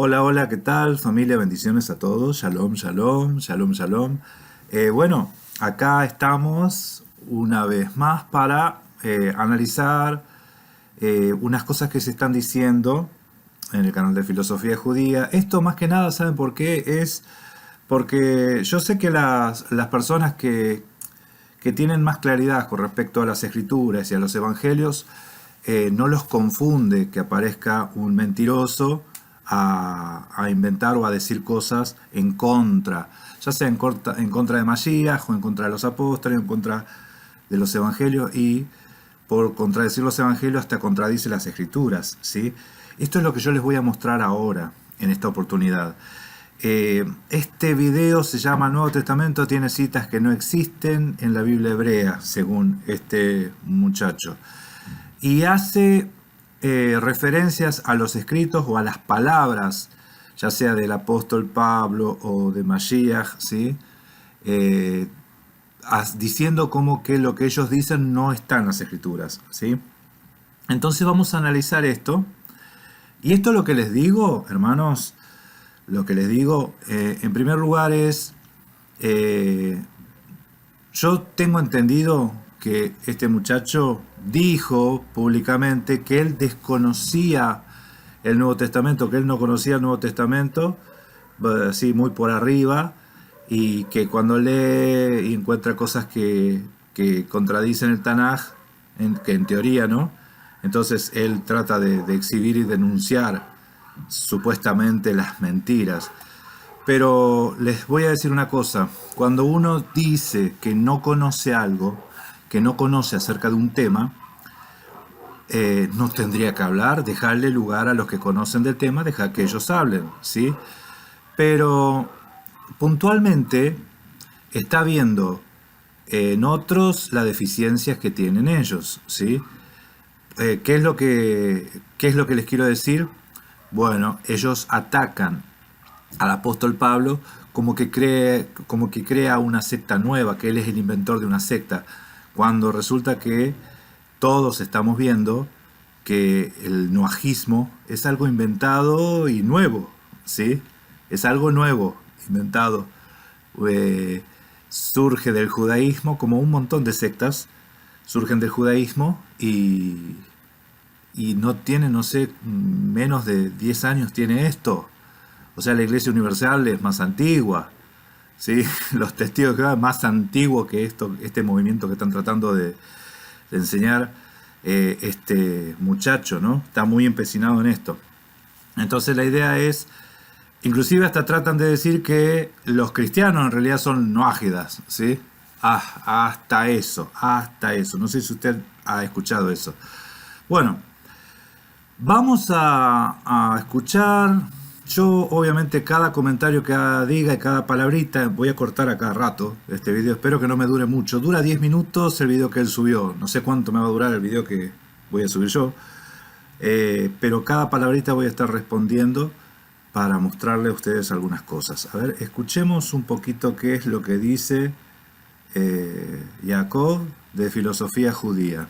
Hola, hola, ¿qué tal? Familia, bendiciones a todos. Shalom, shalom, shalom, shalom. Bueno, acá estamos una vez más para analizar unas cosas que se están diciendo en el canal de Filosofía Judía. Esto más que nada, ¿saben por qué? Es porque yo sé que las personas que tienen más claridad con respecto a las escrituras y a los evangelios, no los confunde que aparezca un mentiroso a inventar o a decir cosas en contra, ya sea en contra de Mashiach o en contra de los apóstoles, en contra de los evangelios, y por contradecir los evangelios hasta contradice las escrituras, ¿sí? Esto es lo que yo les voy a mostrar ahora, en esta oportunidad. Este video se llama Nuevo Testamento, tiene citas que no existen en la Biblia hebrea, según este muchacho. Y hace referencias a los escritos o a las palabras, ya sea del apóstol Pablo o de Mashiach, ¿sí? Eh, Diciendo como que lo que ellos dicen no está en las escrituras, ¿sí? Entonces vamos a analizar esto. Y esto lo que les digo, hermanos, lo que les digo, en primer lugar es, eh, yo tengo entendido que este muchacho dijo públicamente que él desconocía el Nuevo Testamento, que él no conocía el Nuevo Testamento, así muy por arriba, y que cuando lee y encuentra cosas que contradicen el Tanaj, que en teoría no, entonces él trata de exhibir y denunciar supuestamente las mentiras. Pero les voy a decir una cosa, cuando uno dice que no conoce algo, que no conoce acerca de un tema, no tendría que hablar, dejarle lugar a los que conocen del tema, dejar que ellos hablen, ¿sí? Pero puntualmente está viendo en otros las deficiencias que tienen ellos, ¿sí? ¿Qué es lo que les quiero decir? Bueno, ellos atacan al apóstol Pablo como que crea una secta nueva, que él es el inventor de una secta, cuando resulta que todos estamos viendo que el noajismo es algo inventado y nuevo, ¿sí? Es algo nuevo, inventado. Eh, Surge del judaísmo, como un montón de sectas surgen del judaísmo y no tiene, no sé, menos de 10 años tiene esto. O sea, la Iglesia Universal es más antigua, ¿sí? Los testigos de Jehová es más antiguo que este movimiento que están tratando de enseñar este muchacho, ¿no? Está muy empecinado en esto. Entonces la idea es, inclusive hasta tratan de decir que los cristianos en realidad son noágidas, ¿sí? Hasta eso, hasta eso. No sé si usted ha escuchado eso. Bueno, vamos a escuchar. Yo obviamente cada comentario que diga y cada palabrita voy a cortar a cada rato este video. Espero que no me dure mucho. Dura 10 minutos el video que él subió. No sé cuánto me va a durar el video que voy a subir yo. Pero cada palabrita voy a estar respondiendo para mostrarle a ustedes algunas cosas. A ver, escuchemos un poquito qué es lo que dice Jacob de Filosofía Judía.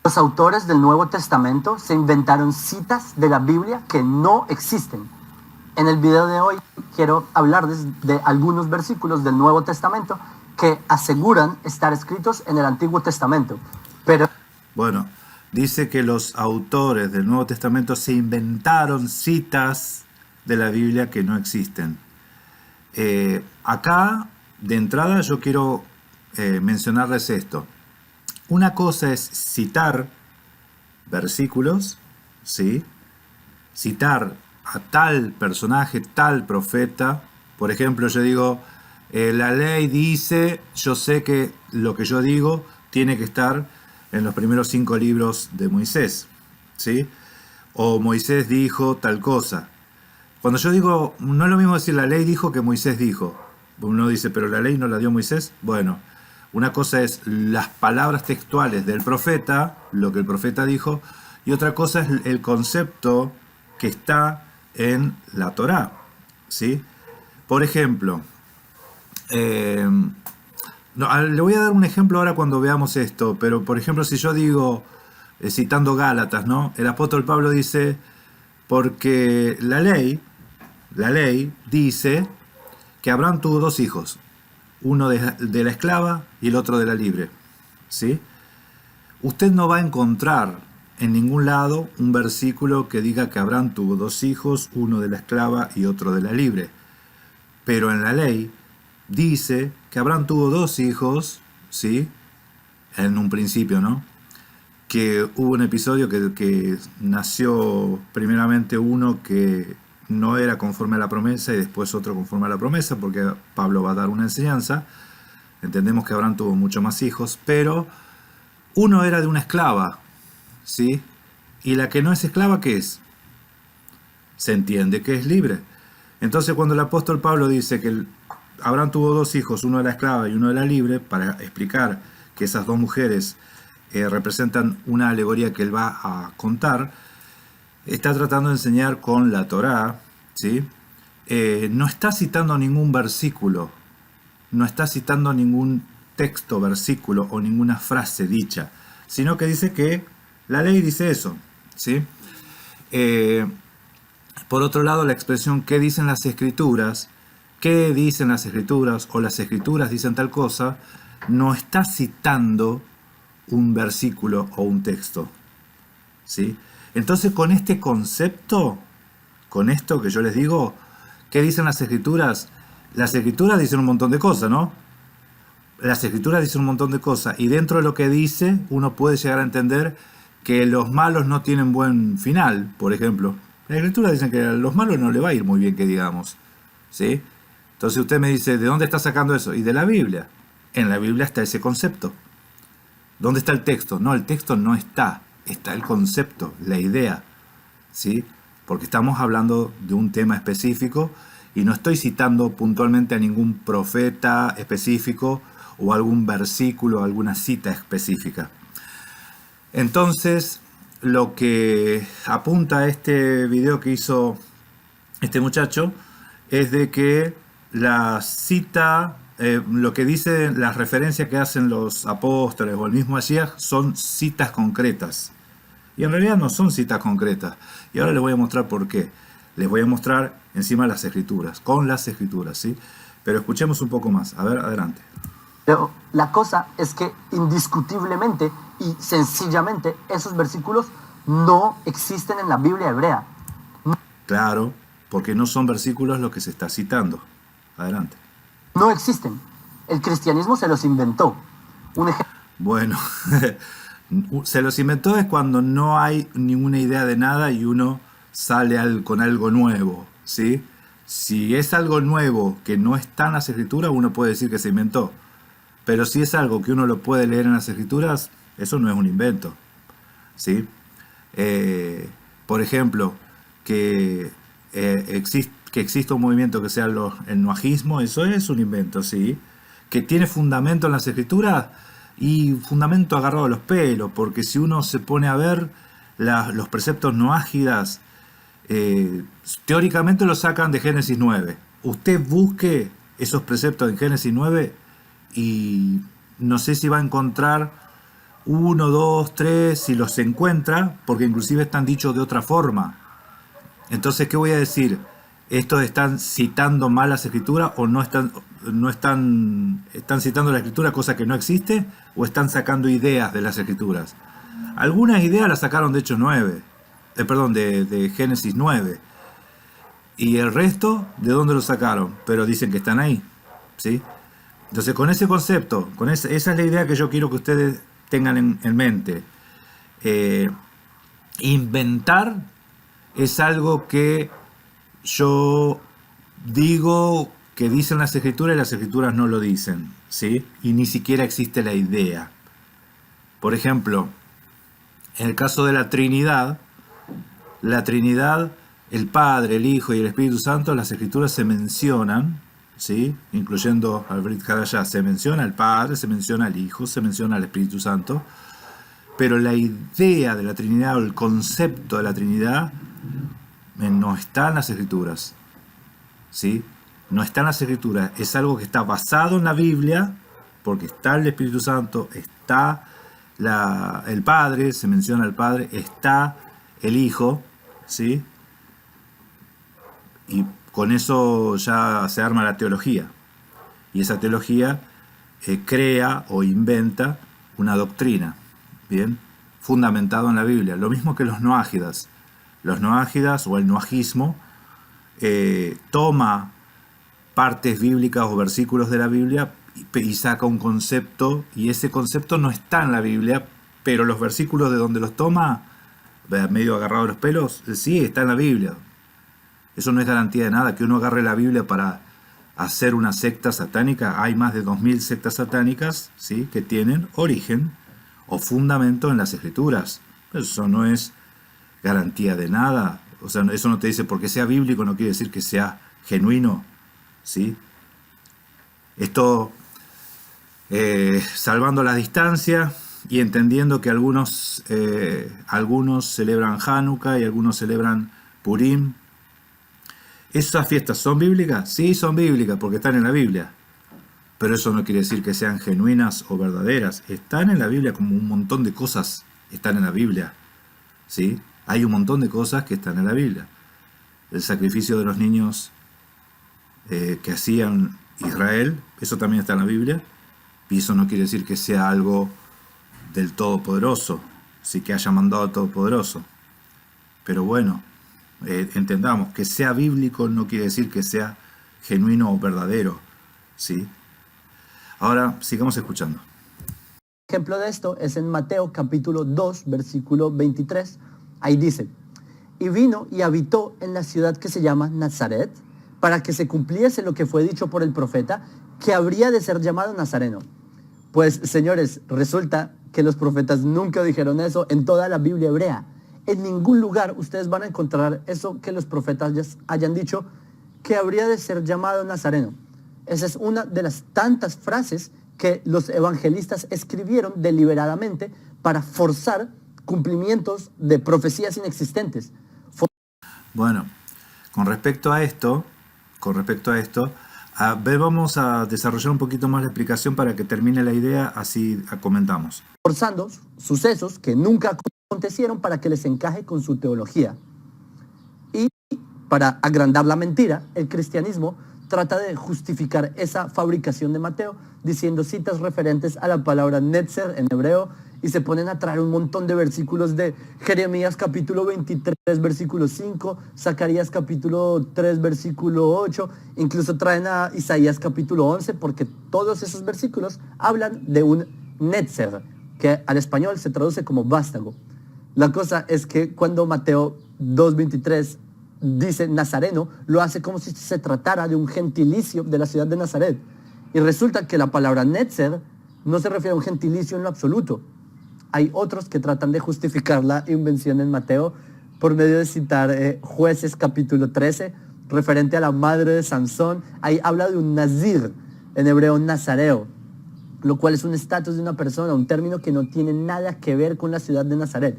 Los autores del Nuevo Testamento se inventaron citas de la Biblia que no existen. En el video de hoy quiero hablarles de algunos versículos del Nuevo Testamento que aseguran estar escritos en el Antiguo Testamento. Pero bueno, dice que los autores del Nuevo Testamento se inventaron citas de la Biblia que no existen. Acá, de entrada, yo quiero mencionarles esto. Una cosa es citar versículos, ¿sí? Citar a tal personaje, tal profeta. Por ejemplo, yo digo, la ley dice, yo sé que lo que yo digo tiene que estar en los primeros 5 libros de Moisés, ¿sí? O Moisés dijo tal cosa. Cuando yo digo, no es lo mismo decir la ley dijo que Moisés dijo. Uno dice, pero la ley no la dio Moisés. Bueno, una cosa es las palabras textuales del profeta, lo que el profeta dijo, y otra cosa es el concepto que está en la Torá, ¿sí? Por ejemplo, le voy a dar un ejemplo ahora cuando veamos esto, pero por ejemplo, si yo digo, citando Gálatas, ¿no? El apóstol Pablo dice, porque la ley dice que Abraham tuvo dos hijos, uno de la esclava y el otro de la libre, ¿sí? Usted no va a encontrar en ningún lado un versículo que diga que Abraham tuvo dos hijos, uno de la esclava y otro de la libre. Pero en la ley dice que Abraham tuvo dos hijos, ¿sí? En un principio, ¿no? Que hubo un episodio que nació primeramente uno que no era conforme a la promesa y después otro conforme a la promesa, porque Pablo va a dar una enseñanza. Entendemos que Abraham tuvo muchos más hijos, pero uno era de una esclava, ¿sí? Y la que no es esclava, ¿qué es? Se entiende que es libre. Entonces, cuando el apóstol Pablo dice que Abraham tuvo dos hijos, uno de la esclava y uno de la libre, para explicar que esas dos mujeres representan una alegoría que él va a contar, está tratando de enseñar con la Torá, ¿sí? No está citando ningún versículo, no está citando ningún texto, versículo o ninguna frase dicha, sino que dice que la ley dice eso, ¿sí? Por otro lado, la expresión ¿qué dicen las escrituras? ¿Qué dicen las escrituras? O las escrituras dicen tal cosa, no está citando un versículo o un texto, ¿sí? Entonces, con este concepto, con esto que yo les digo, ¿qué dicen las escrituras? Las escrituras dicen un montón de cosas, ¿no? Las escrituras dicen un montón de cosas y dentro de lo que dice uno puede llegar a entender que los malos no tienen buen final, por ejemplo. Las escrituras dicen que a los malos no le va a ir muy bien, que digamos, ¿sí? Entonces usted me dice, ¿de dónde está sacando eso? Y de la Biblia. En la Biblia está ese concepto. ¿Dónde está el texto? No, el texto no está. Está el concepto, la idea, ¿sí? Porque estamos hablando de un tema específico y no estoy citando puntualmente a ningún profeta específico o algún versículo, alguna cita específica. Entonces, lo que apunta a este video que hizo este muchacho es de que la cita, lo que dice, las referencias que hacen los apóstoles o el mismo Mashiach son citas concretas. Y en realidad no son citas concretas. Y ahora les voy a mostrar por qué. Les voy a mostrar encima las escrituras, con las escrituras, ¿sí? Pero escuchemos un poco más. A ver, adelante. Pero la cosa es que indiscutiblemente y sencillamente esos versículos no existen en la Biblia hebrea. Claro, porque no son versículos lo que se está citando. Adelante. No existen. El cristianismo se los inventó. Un ejemplo. Bueno, se los inventó es cuando no hay ninguna idea de nada y uno sale con algo nuevo, ¿sí? Si es algo nuevo que no está en las escrituras, uno puede decir que se inventó. Pero si es algo que uno lo puede leer en las escrituras, eso no es un invento, ¿sí? Por ejemplo, que exista un movimiento que sea el noajismo, eso es un invento, ¿sí? Que tiene fundamento en las escrituras y fundamento agarrado a los pelos, porque si uno se pone a ver los preceptos noágidas, teóricamente los sacan de Génesis 9. Usted busque esos preceptos en Génesis 9 y no sé si va a encontrar 1, 2, 3, si los encuentra, porque inclusive están dichos de otra forma. Entonces, ¿qué voy a decir? ¿Estos están citando mal las escrituras o están citando la escritura, cosa que no existe, o están sacando ideas de las escrituras? Algunas ideas las sacaron de Hechos 9, de Génesis 9. Y el resto, ¿de dónde lo sacaron? Pero dicen que están ahí, ¿sí? Entonces, con ese concepto, esa es la idea que yo quiero que ustedes tengan en mente. Inventar es algo que yo digo que dicen las escrituras y las escrituras no lo dicen, ¿sí? Y ni siquiera existe la idea. Por ejemplo, en el caso de la Trinidad, el Padre, el Hijo y el Espíritu Santo, las escrituras se mencionan, ¿sí? Incluyendo al Brit Hadashah, se menciona al Padre, se menciona al Hijo, se menciona al Espíritu Santo, pero la idea de la Trinidad o el concepto de la Trinidad no está en las escrituras, ¿sí? No está en las escrituras, es algo que está basado en la Biblia, porque está el Espíritu Santo, está el Padre, se menciona el Padre, está el Hijo, ¿sí? Y con eso ya se arma la teología. Y esa teología crea o inventa una doctrina, ¿bien? Fundamentado en la Biblia. Lo mismo que los noágidas. Los noágidas o el noajismo toma partes bíblicas o versículos de la Biblia y saca un concepto, y ese concepto no está en la Biblia, pero los versículos de donde los toma, medio agarrado a los pelos, sí, está en la Biblia. Eso no es garantía de nada, que uno agarre la Biblia para hacer una secta satánica. Hay más de 2000 sectas satánicas, ¿sí?, que tienen origen o fundamento en las Escrituras. Eso no es garantía de nada. O sea, eso no te dice porque sea bíblico, no quiere decir que sea genuino, ¿sí? Esto, salvando la distancia y entendiendo que algunos celebran Hanukkah y algunos celebran Purim. ¿Esas fiestas son bíblicas? Sí, son bíblicas porque están en la Biblia. Pero eso no quiere decir que sean genuinas o verdaderas. Están en la Biblia, como un montón de cosas están en la Biblia, ¿sí? Hay un montón de cosas que están en la Biblia. El sacrificio de los niños que hacían Israel, eso también está en la Biblia. Y eso no quiere decir que sea algo del Todopoderoso, sí, que haya mandado al Todopoderoso. Pero bueno, entendamos, que sea bíblico no quiere decir que sea genuino o verdadero, ¿sí? Ahora, sigamos escuchando. Ejemplo de esto es en Mateo capítulo 2, versículo 23. Ahí dice: y vino y habitó en la ciudad que se llama Nazaret, para que se cumpliese lo que fue dicho por el profeta, que habría de ser llamado Nazareno. Pues, señores, resulta que los profetas nunca dijeron eso en toda la Biblia hebrea. En ningún lugar ustedes van a encontrar eso que los profetas hayan dicho, que habría de ser llamado Nazareno. Esa es una de las tantas frases que los evangelistas escribieron deliberadamente para forzar cumplimientos de profecías inexistentes. Bueno, con respecto a esto, vamos a desarrollar un poquito más la explicación para que termine la idea, así comentamos. Forzando sucesos que nunca acontecieron para que les encaje con su teología. Y para agrandar la mentira, el cristianismo trata de justificar esa fabricación de Mateo diciendo citas referentes a la palabra netzer en hebreo, y se ponen a traer un montón de versículos de Jeremías capítulo 23 versículo 5, Zacarías capítulo 3 versículo 8, incluso traen a Isaías capítulo 11, porque todos esos versículos hablan de un netzer, que al español se traduce como vástago. La cosa es que cuando Mateo 2:23 dice Nazareno, lo hace como si se tratara de un gentilicio de la ciudad de Nazaret. Y resulta que la palabra netzer no se refiere a un gentilicio en lo absoluto. Hay otros que tratan de justificar la invención en Mateo por medio de citar Jueces capítulo 13, referente a la madre de Sansón. Ahí habla de un nazir, en hebreo nazareo, lo cual es un estatus de una persona, un término que no tiene nada que ver con la ciudad de Nazaret.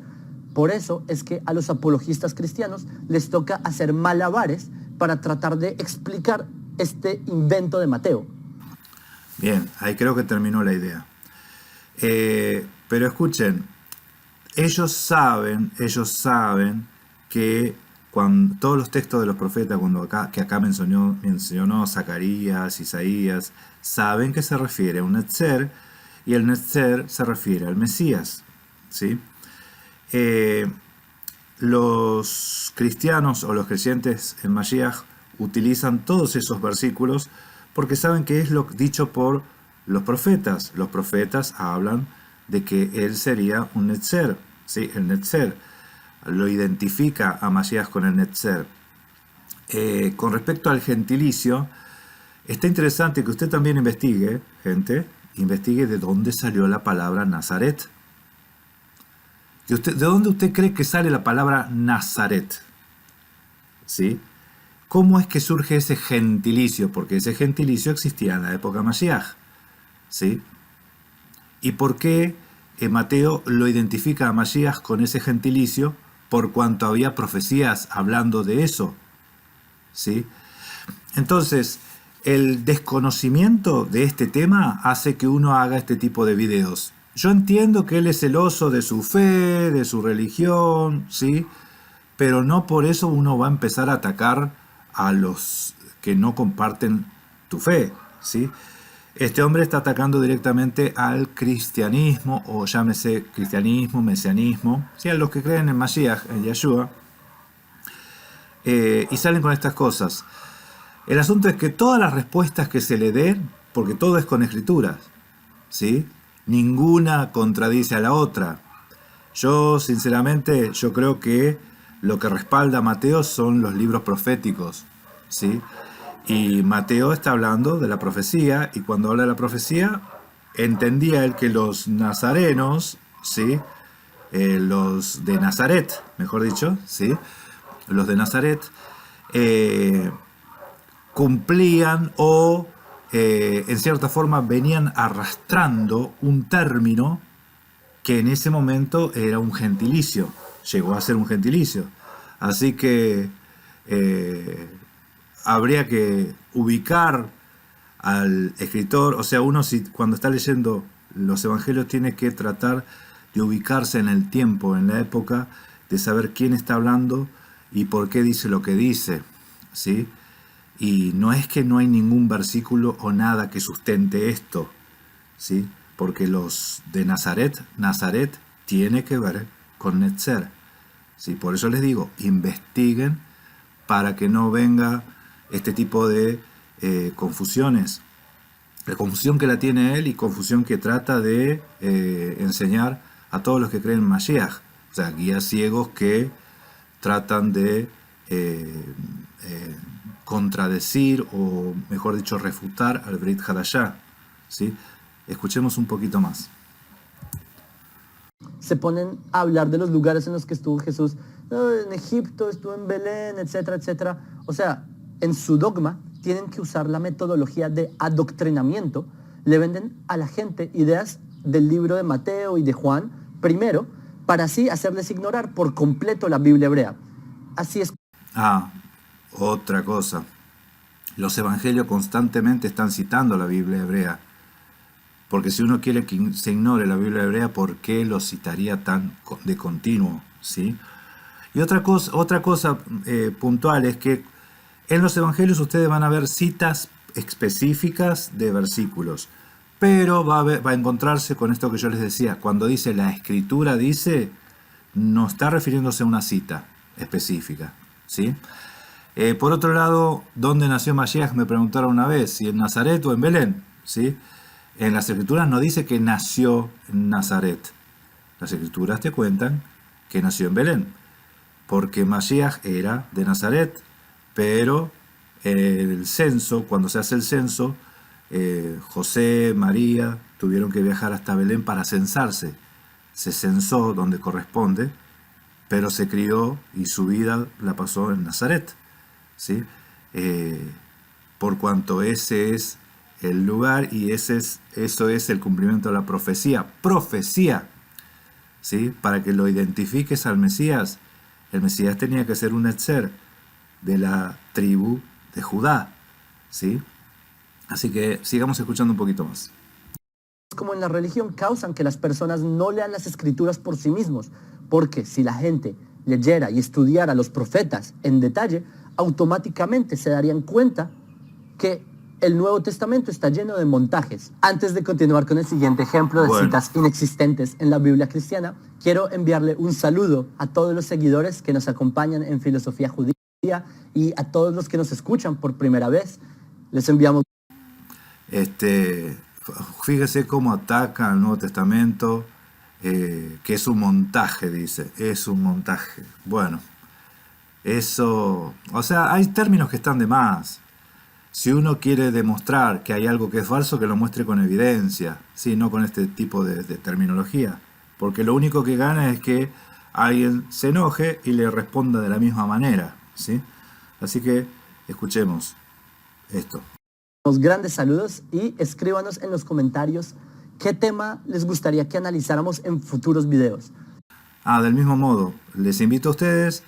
Por eso es que a los apologistas cristianos les toca hacer malabares para tratar de explicar este invento de Mateo. Bien, ahí creo que terminó la idea. Pero escuchen, ellos saben que cuando todos los textos de los profetas, que acá mencionó Zacarías, Isaías, saben que se refiere a un netzer, y el netzer se refiere al Mesías, ¿sí? Los cristianos o los creyentes en Mashiach utilizan todos esos versículos porque saben que es lo dicho por los profetas. Los profetas hablan de que él sería un netzer, ¿sí? El netzer lo identifica a Mashiach con el netzer. Con respecto al gentilicio, está interesante que usted también investigue, gente, investigue de dónde salió la palabra Nazaret. ¿De dónde usted cree que sale la palabra Nazaret? ¿Sí? ¿Cómo es que surge ese gentilicio? Porque ese gentilicio existía en la época de Mashiach, ¿sí? ¿Y por qué Mateo lo identifica a Mashiach con ese gentilicio? Por cuanto había profecías hablando de eso, ¿sí? Entonces, el desconocimiento de este tema hace que uno haga este tipo de videos, yo entiendo que él es celoso de su fe, de su religión, ¿sí? Pero no por eso uno va a empezar a atacar a los que no comparten tu fe, ¿sí? Este hombre está atacando directamente al cristianismo, o llámese cristianismo, mesianismo, ¿sí? A los que creen en Mashiach, en Yeshua, y salen con estas cosas. El asunto es que todas las respuestas que se le den, porque todo es con escrituras, ¿sí? Ninguna contradice a la otra. Yo, sinceramente, yo creo que lo que respalda a Mateo son los libros proféticos, ¿sí? Y Mateo está hablando de la profecía, y cuando habla de la profecía, entendía él que los nazarenos, ¿sí? Los de Nazaret, mejor dicho, ¿sí? Los de Nazaret cumplían o en cierta forma venían arrastrando un término que en ese momento era un gentilicio, llegó a ser un gentilicio. Así que habría que ubicar al escritor, o sea, uno si, cuando está leyendo los evangelios tiene que tratar de ubicarse en el tiempo, en la época, de saber quién está hablando y por qué dice lo que dice, ¿sí? Y no es que no hay ningún versículo o nada que sustente esto, ¿sí? Porque los de Nazaret, Nazaret tiene que ver con Netzer, ¿sí? Por eso les digo, investiguen para que no venga este tipo de confusiones. La confusión que la tiene él y confusión que trata de enseñar a todos los que creen en Mashiach. O sea, guías ciegos que tratan de contradecir o, mejor dicho, refutar al Brit Hadashah, ¿sí? Escuchemos un poquito más. Se ponen a hablar de los lugares en los que estuvo Jesús, en Egipto, estuvo en Belén, etcétera, etcétera. O sea, en su dogma tienen que usar la metodología de adoctrinamiento. Le venden a la gente ideas del libro de Mateo y de Juan primero, para así hacerles ignorar por completo la Biblia hebrea. Así es. Otra cosa. Los evangelios constantemente están citando la Biblia hebrea. Porque si uno quiere que se ignore la Biblia hebrea, ¿por qué lo citaría tan de continuo? ¿Sí? Y otra cosa puntual es que en los evangelios ustedes van a ver citas específicas de versículos. Pero va a encontrarse con esto que yo les decía. Cuando dice la escritura dice, no está refiriéndose a una cita específica, ¿sí? Por otro lado, ¿dónde nació Mashiach? Me preguntaron una vez, si en Nazaret o en Belén, ¿sí? En las escrituras no dice que nació en Nazaret. Las escrituras te cuentan que nació en Belén, porque Mashiach era de Nazaret, pero el censo, cuando se hace el censo, José, María tuvieron que viajar hasta Belén para censarse. Se censó donde corresponde, pero se crió y su vida la pasó en Nazaret, ¿sí? Por cuanto ese es el lugar y eso es el cumplimiento de la profecía, ¿sí? Para que lo identifiques al Mesías, el Mesías tenía que ser un Netzer de la tribu de Judá, ¿sí? Así que sigamos escuchando un poquito más. Como en la religión, causan que las personas no lean las escrituras por sí mismos, porque si la gente leyera y estudiara a los profetas en detalle, automáticamente se darían cuenta que el Nuevo Testamento está lleno de montajes. Antes de continuar con el siguiente ejemplo de citas inexistentes en la Biblia cristiana, quiero enviarle un saludo a todos los seguidores que nos acompañan en Filosofía Judía y a todos los que nos escuchan por primera vez. Les enviamos. Fíjese cómo ataca al Nuevo Testamento, que es un montaje, dice, es un montaje. Bueno, eso, o sea, hay términos que están de más. Si uno quiere demostrar que hay algo que es falso, que lo muestre con evidencia, ¿sí? No con este tipo de terminología. Porque lo único que gana es que alguien se enoje y le responda de la misma manera, ¿sí? Así que escuchemos esto. Grandes saludos y escríbanos en los comentarios qué tema les gustaría que analizáramos en futuros videos. Del mismo modo, les invito a ustedes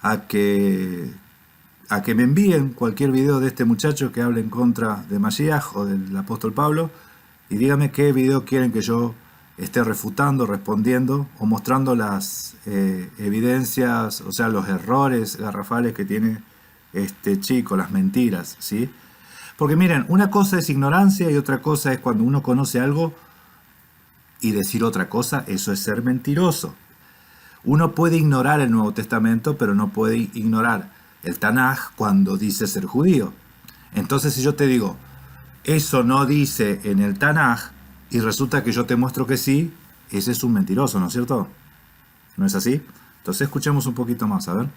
a que me envíen cualquier video de este muchacho que hable en contra de Mashiach o del apóstol Pablo y díganme qué video quieren que yo esté refutando, respondiendo o mostrando las evidencias, o sea, los errores garrafales que tiene este chico, las mentiras, ¿sí? Porque miren, una cosa es ignorancia y otra cosa es cuando uno conoce algo y decir otra cosa, eso es ser mentiroso. Uno puede ignorar el Nuevo Testamento, pero no puede ignorar el Tanaj cuando dice ser judío. Entonces, si yo te digo, eso no dice en el Tanaj, y resulta que yo te muestro que sí, ese es un mentiroso, ¿no es cierto? ¿No es así? Entonces, escuchemos un poquito más, a ver.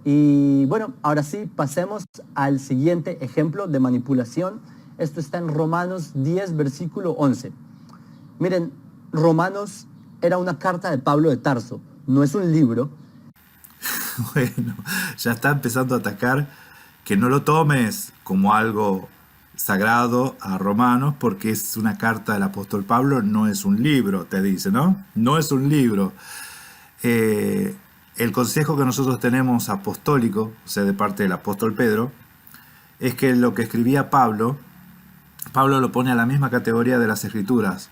Y bueno, ahora sí, pasemos al siguiente ejemplo de manipulación. Esto está en Romanos 10, versículo 11. Miren, Romanos era una carta de Pablo de Tarso, no es un libro. Bueno, ya está empezando a atacar que no lo tomes como algo sagrado a Romanos porque es una carta del apóstol Pablo, no es un libro, te dice, ¿no? No es un libro. El consejo que nosotros tenemos apostólico, o sea, de parte del apóstol Pedro, es que lo que escribía Pablo, Pablo lo pone a la misma categoría de las escrituras,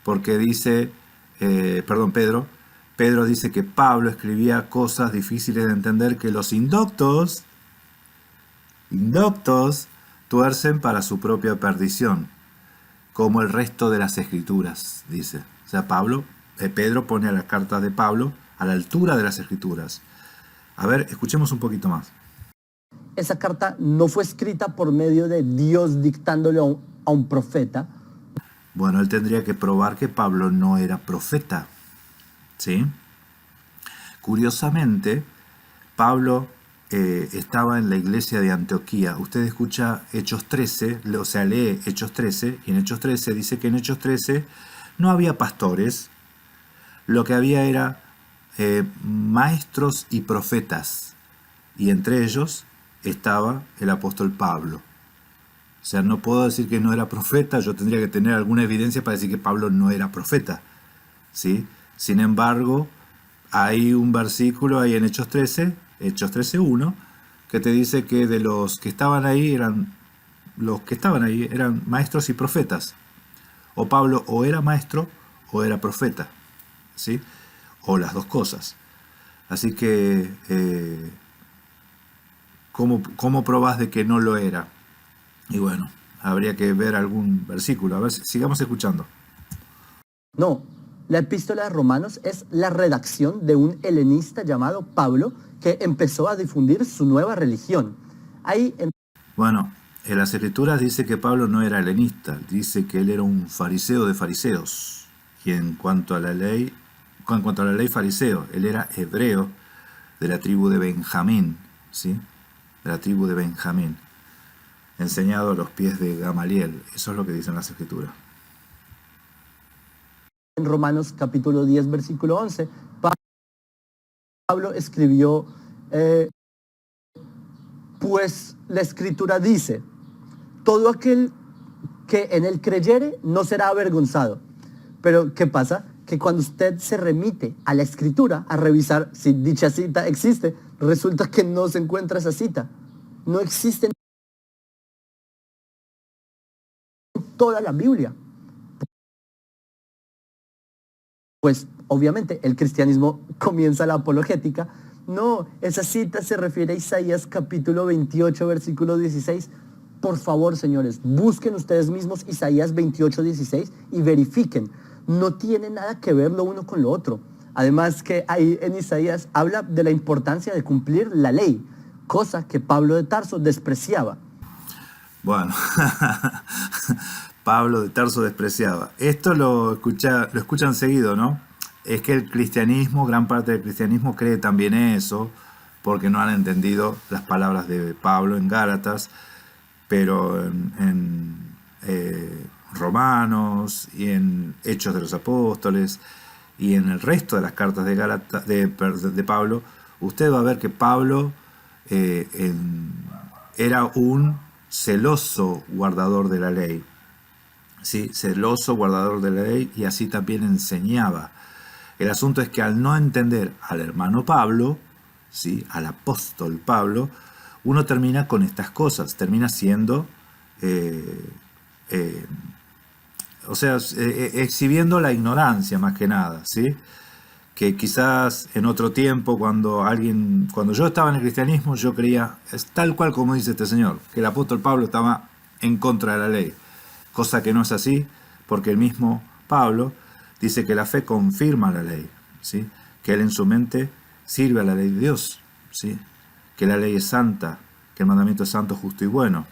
porque dice, Pedro dice que Pablo escribía cosas difíciles de entender que los indoctos tuercen para su propia perdición, como el resto de las escrituras, dice. O sea, Pedro pone a las cartas de Pablo a la altura de las escrituras. A ver, escuchemos un poquito más. Esa carta no fue escrita por medio de Dios dictándole a un profeta. Bueno, él tendría que probar que Pablo no era profeta, ¿sí? Curiosamente, Pablo estaba en la iglesia de Antioquía. Usted escucha Hechos 13, o sea, lee Hechos 13, y en Hechos 13 dice que en Hechos 13 no había pastores, lo que había era maestros y profetas, y entre ellos estaba el apóstol Pablo. O sea, no puedo decir que no era profeta, yo tendría que tener alguna evidencia para decir que Pablo no era profeta, ¿sí? Sin embargo, hay un versículo ahí en Hechos 13:1, que te dice que de los que estaban ahí eran maestros y profetas. O Pablo o era maestro o era profeta, ¿sí? O las dos cosas. Así que, ¿cómo probás de que no lo era? Y bueno, habría que ver algún versículo. A ver, sigamos escuchando. No, la epístola de Romanos es la redacción de un helenista llamado Pablo que empezó a difundir su nueva religión. Bueno, en las escrituras dice que Pablo no era helenista, dice que él era un fariseo de fariseos. Y en cuanto a la ley fariseo, él era hebreo de la tribu de Benjamín, ¿sí? De la tribu de Benjamín, enseñado a los pies de Gamaliel. Eso es lo que dicen las escrituras. En Romanos capítulo 10, versículo 11, Pablo escribió, pues la escritura dice, todo aquel que en él creyere no será avergonzado. Pero ¿qué pasa? Que cuando usted se remite a la escritura a revisar si dicha cita existe, resulta que no se encuentra esa cita. No existe en toda la Biblia. Pues obviamente el cristianismo comienza la apologética. No, esa cita se refiere a Isaías capítulo 28, versículo 16. Por favor, señores, busquen ustedes mismos Isaías 28, 16 y verifiquen. No tiene nada que ver lo uno con lo otro. Además que ahí en Isaías habla de la importancia de cumplir la ley, cosa que Pablo de Tarso despreciaba. Bueno, Pablo de Tarso despreciaba. Esto lo escuchan seguido, ¿no? Es que el cristianismo, gran parte del cristianismo cree también eso, porque no han entendido las palabras de Pablo en Gálatas, pero en Romanos y en Hechos de los Apóstoles y en el resto de las cartas de Pablo, usted va a ver que Pablo era un celoso guardador de la ley, ¿sí? Celoso guardador de la ley, y así también enseñaba. El asunto es que al no entender al hermano Pablo, ¿sí? Al apóstol Pablo, uno termina con estas cosas, termina siendo o sea, exhibiendo la ignorancia más que nada, ¿sí? Que quizás en otro tiempo, cuando yo estaba en el cristianismo, yo creía, es tal cual como dice este señor, que el apóstol Pablo estaba en contra de la ley, cosa que no es así, porque el mismo Pablo dice que la fe confirma la ley, ¿sí? Que él en su mente sirve a la ley de Dios, ¿sí? Que la ley es santa, que el mandamiento es santo, justo y bueno,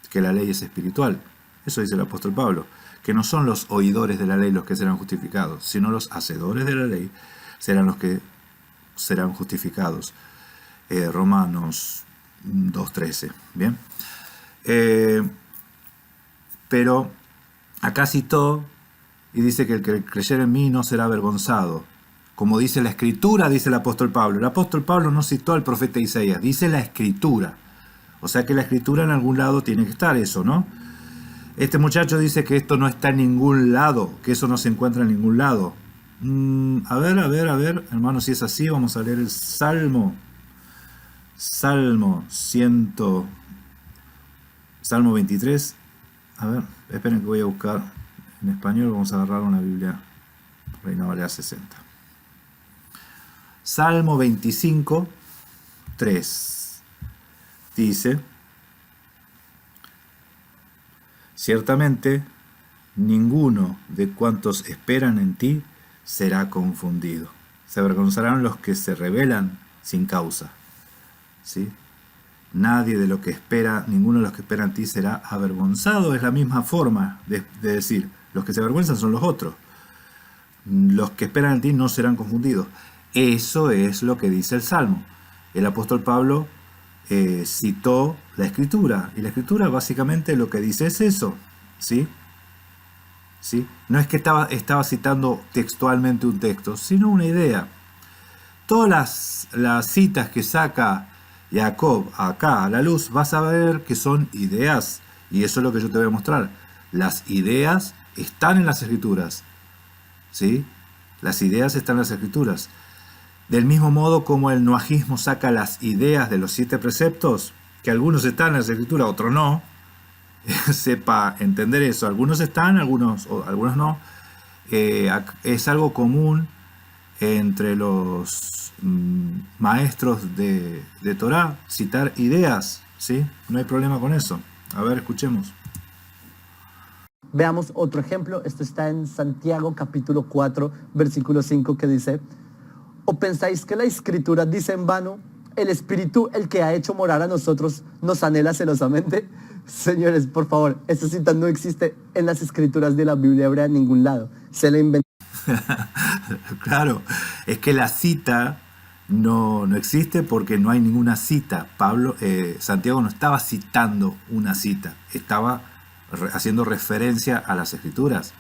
que la ley es espiritual. Eso dice el apóstol Pablo, que no son los oidores de la ley los que serán justificados, sino los hacedores de la ley serán los que serán justificados. Romanos 2:13, ¿bien? Pero acá citó y dice que el que creyere en mí no será avergonzado. Como dice la Escritura, dice el apóstol Pablo. El apóstol Pablo no citó al profeta Isaías, dice la Escritura. O sea que la Escritura en algún lado tiene que estar eso, ¿no? Este muchacho dice que esto no está en ningún lado, que eso no se encuentra en ningún lado. A ver, hermano, si es así, vamos a leer el Salmo 23. A ver, esperen que voy a buscar en español, vamos a agarrar una Biblia Reina Valera 60. Salmo 25, 3. Dice: ciertamente, ninguno de cuantos esperan en ti será confundido. Se avergonzarán los que se rebelan sin causa. ¿Sí? Nadie de lo que espera, ninguno de los que esperan en ti será avergonzado. Es la misma forma de decir, los que se avergüenzan son los otros. Los que esperan en ti no serán confundidos. Eso es lo que dice el Salmo. El apóstol Pablo citó la Escritura, y la Escritura básicamente lo que dice es eso, ¿sí? ¿Sí? No es que estaba citando textualmente un texto, sino una idea. Todas las citas que saca Jacob acá a la luz, vas a ver que son ideas, y eso es lo que yo te voy a mostrar. Las ideas están en las Escrituras, ¿sí? Las ideas están en las Escrituras. Del mismo modo como el noajismo saca las ideas de los 7 preceptos, que algunos están en las Escrituras, otros no, sepa entender eso. Algunos están, algunos no. Es algo común entre los maestros de Torá citar ideas, ¿sí? No hay problema con eso. A ver, escuchemos. Veamos otro ejemplo. Esto está en Santiago capítulo 4, versículo 5, que dice: ¿o pensáis que la Escritura dice en vano, el Espíritu, el que ha hecho morar a nosotros, nos anhela celosamente? Señores, por favor, esta cita no existe en las Escrituras de la Biblia hebrea en ningún lado. Se la inventó. Claro, es que la cita no existe porque no hay ninguna cita. Santiago no estaba citando una cita, estaba haciendo referencia a las Escrituras.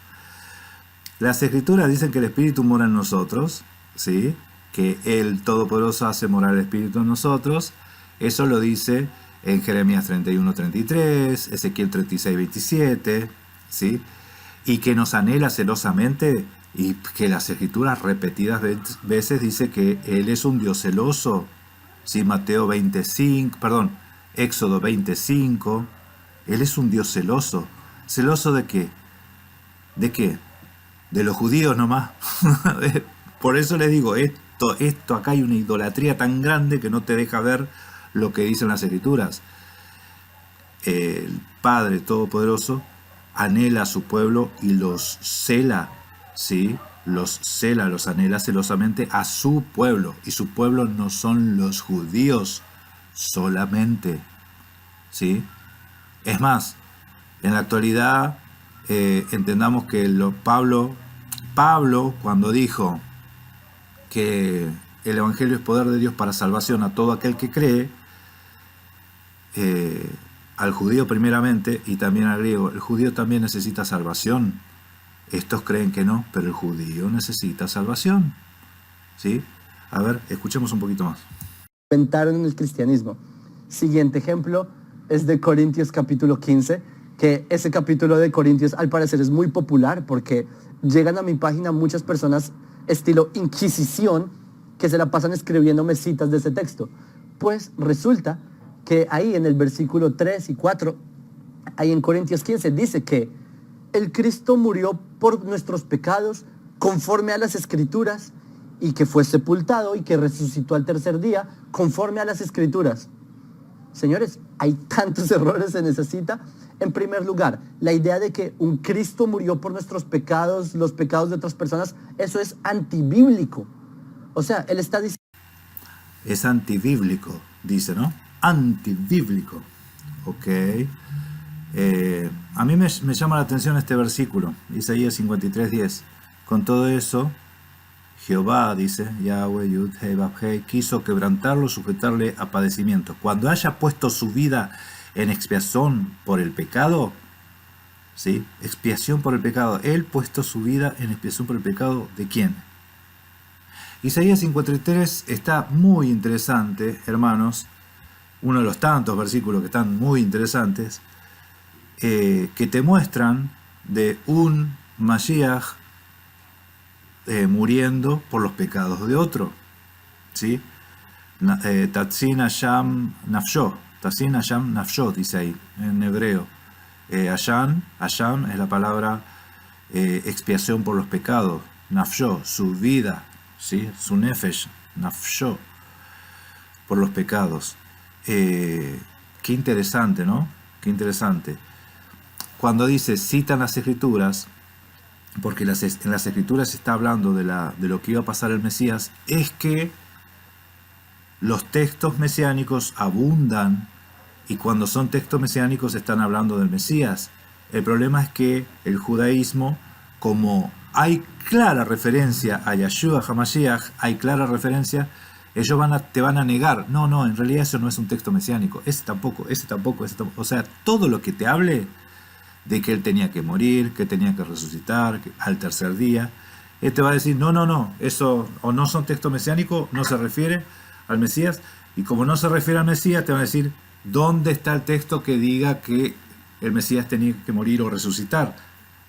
Las Escrituras dicen que el Espíritu mora en nosotros, ¿sí? Que el Todopoderoso hace morar el Espíritu en nosotros. Eso lo dice en Jeremías 31:33, Ezequiel 36:27, ¿sí? Y que nos anhela celosamente, y que las Escrituras repetidas veces dice que Él es un Dios celoso, ¿sí? Éxodo 25, Él es un Dios celoso. ¿Celoso de qué? ¿De qué? De los judíos nomás. Por eso les digo, esto acá hay una idolatría tan grande que no te deja ver lo que dicen las Escrituras. El Padre Todopoderoso anhela a su pueblo y los cela, ¿sí? Los anhela celosamente a su pueblo. Y su pueblo no son los judíos solamente, ¿sí? Es más, en la actualidad entendamos que Pablo cuando dijo que el Evangelio es poder de Dios para salvación a todo aquel que cree, al judío primeramente y también al griego. El judío también necesita salvación. Estos creen que no, pero el judío necesita salvación, ¿sí? A ver, escuchemos un poquito más. Inventaron en el cristianismo. Siguiente ejemplo es de Corintios capítulo 15, que ese capítulo de Corintios al parecer es muy popular porque llegan a mi página muchas personas estilo Inquisición que se la pasan escribiéndome citas de ese texto. Pues resulta que ahí en el versículo 3 y 4, ahí en Corintios 15, dice que el Cristo murió por nuestros pecados conforme a las Escrituras y que fue sepultado y que resucitó al tercer día conforme a las Escrituras. Señores, hay tantos errores en esa cita. En primer lugar, la idea de que un Cristo murió por nuestros pecados, los pecados de otras personas, eso es antibíblico. O sea, él está diciendo... Es antibíblico, dice, ¿no? Antibíblico. Ok. A mí me llama la atención este versículo, Isaías 53:10. Con todo eso, Jehová, dice, Yahweh, Yud, Hei, Vav, Hei, quiso quebrantarlo, sujetarle a padecimiento. Cuando haya puesto su vida en expiación por el pecado, ¿sí? Expiación por el pecado. Él puesto su vida en expiación por el pecado, ¿de quién? Isaías 53 está muy interesante, hermanos. Uno de los tantos versículos que están muy interesantes, que te muestran de un Mashiach muriendo por los pecados de otro, ¿sí? Tatzin Hashem Nafsho, Tatzin Hashem Nafsho, dice ahí en hebreo. Hashem es la palabra expiación por los pecados, Nafsho, su vida, ¿sí? Su nefesh, Nafsho, por los pecados. Qué interesante, ¿no? Qué interesante. Cuando dice, citan las Escrituras, porque en las Escrituras se está hablando de lo que iba a pasar el Mesías, es que los textos mesiánicos abundan, y cuando son textos mesiánicos están hablando del Mesías. El problema es que el judaísmo, como hay clara referencia a Yeshua HaMashiach, hay clara referencia, ellos te van a negar, no, en realidad eso no es un texto mesiánico, ese tampoco. O sea, todo lo que te hable de que él tenía que morir, que tenía que resucitar, al tercer día, él te va a decir, no, eso o no son texto mesiánico, no se refiere al Mesías, y como no se refiere al Mesías, te van a decir, ¿dónde está el texto que diga que el Mesías tenía que morir o resucitar?